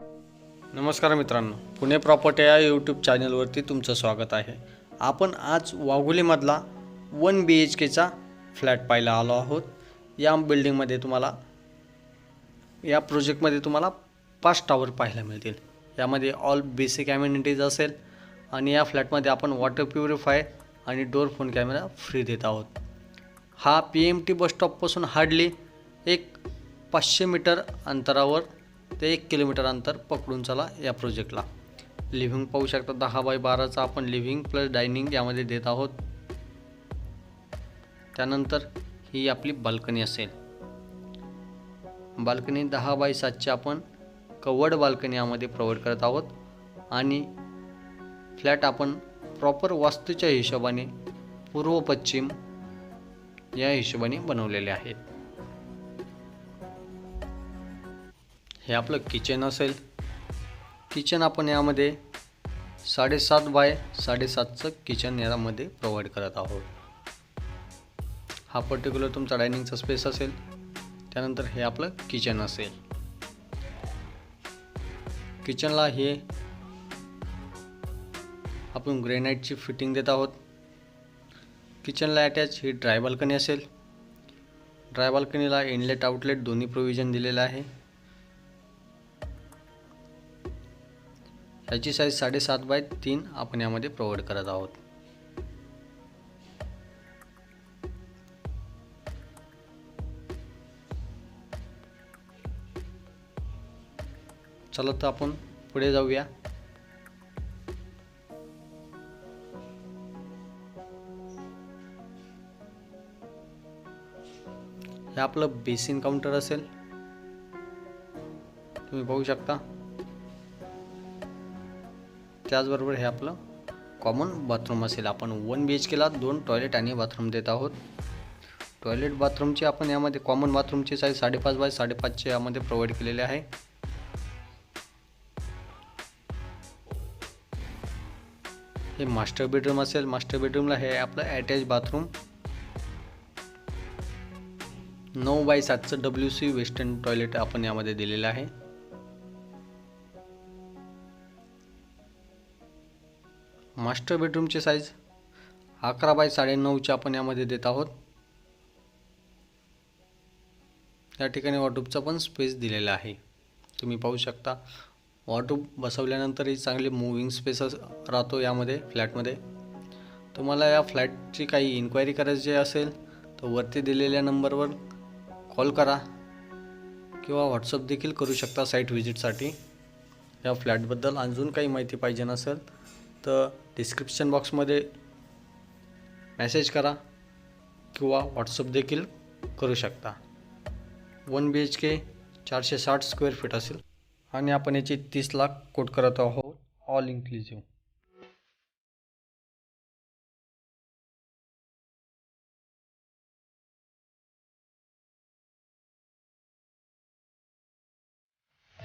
नमस्कार मित्रांनो, पुणे प्रॉपर्टी या यूट्यूब चॅनलवरती तुमचं स्वागत आहे। आपण आज वाघोलीमधला 1 BHKचा फ्लॅट पाहायला आलो आहोत। या बिल्डिंगमध्ये तुम्हाला या प्रोजेक्टमध्ये तुम्हाला 5 टावर पाहायला मिळतील। यामध्ये ऑल बेसिक ॲमेनिटीज असेल आणि या फ्लॅटमध्ये आपण वॉटर प्युरिफायर आणि डोर फोन कॅमेरा फ्री देत आहोत। हा PMT बस स्टॉपपासून हार्डली 500 मीटर अंतरावर ते 1 किलोमीटर अंतर पकडून चला। या प्रोजेक्टला लिव्हिंग पाहू शकता, 10 बाय 12चा आपण लिव्हिंग प्लस डायनिंग यामध्ये देत आहोत। त्यानंतर ही आपली बाल्कनी असेल। बाल्कनी 10 बाय 7ची आपण कवर्ड बाल्कनी यामध्ये प्रोव्हाइड करत आहोत आणि फ्लॅट आपण प्रॉपर वास्तूच्या हिशोबाने पूर्व पश्चिम या हिशोबाने बनवलेले आहेत। हे आपलं किचन असेल। किचन आपण यामध्ये 7.5 बाय 7.5चं किचन यामध्ये प्रोव्हाइड करत आहोत। हा पर्टिक्युलर तुमचा डायनिंगचा स्पेस असेल। त्यानंतर हे आपलं किचन असेल। किचनला हे आपण ग्रेनाइटची फिटिंग देत आहोत। किचनला अटॅच ही ड्राय बाल्कनी असेल। ड्राय बाल्कनीला इनलेट आउटलेट दोन्ही प्रोव्हिजन दिलेलं आहे। याची साईज 7.5 बाय 3 आपण यामध्ये प्रोव्हाइड करत आहोत। चला तर आपण पुढे जाऊया। हे आपलं बेसिन काउंटर असेल, तुम्ही पाहू शकता। त्याचबरोबर हे आपलं कॉमन बाथरूम असेल। आपण 1 BHKला 2 टॉयलेट आणि बाथरूम देत आहोत। टॉयलेट बाथरूमची आपण यामध्ये कॉमन बाथरूमची साईज 5.5 बाय 5.5चे यामध्ये प्रोव्हाइड केलेले आहे। हे मास्टर बेडरूम असेल। मास्टर बेडरूमला हे आपलं अटॅच बाथरूम 9 बाय 7चं WC वेस्टर्न टॉयलेट आपण यामध्ये दिलेलं आहे। मास्टर बेडरूमची साईज 11 बाय 9.5ची आपण यामध्ये देत आहोत। या ठिकाणी वॉर्डरोबचा पण स्पेस दिलेला आहे, तुम्ही पाहू शकता। वॉर्डरोब बसवल्यानंतरही चांगली मूव्हिंग स्पेस राहतो यामध्ये फ्लॅटमध्ये। तुम्हाला या फ्लॅटची काही इन्क्वायरी करायची असेल तर वरती दिलेल्या नंबरवर कॉल करा किंवा व्हॉट्सअप देखील करू शकता साईट व्हिजिटसाठी। या फ्लॅटबद्दल अजून काही माहिती पाहिजे नसेल तर डिस्क्रिप्शन बॉक्समध्ये मेसेज करा किंवा व्हॉट्सअप देखील करू शकता। 1 BHK 460 स्क्वेअर फीट असेल आणि आपण याची 30 लाख कोट करत आहोत ऑल इन्क्लुसिव्ह।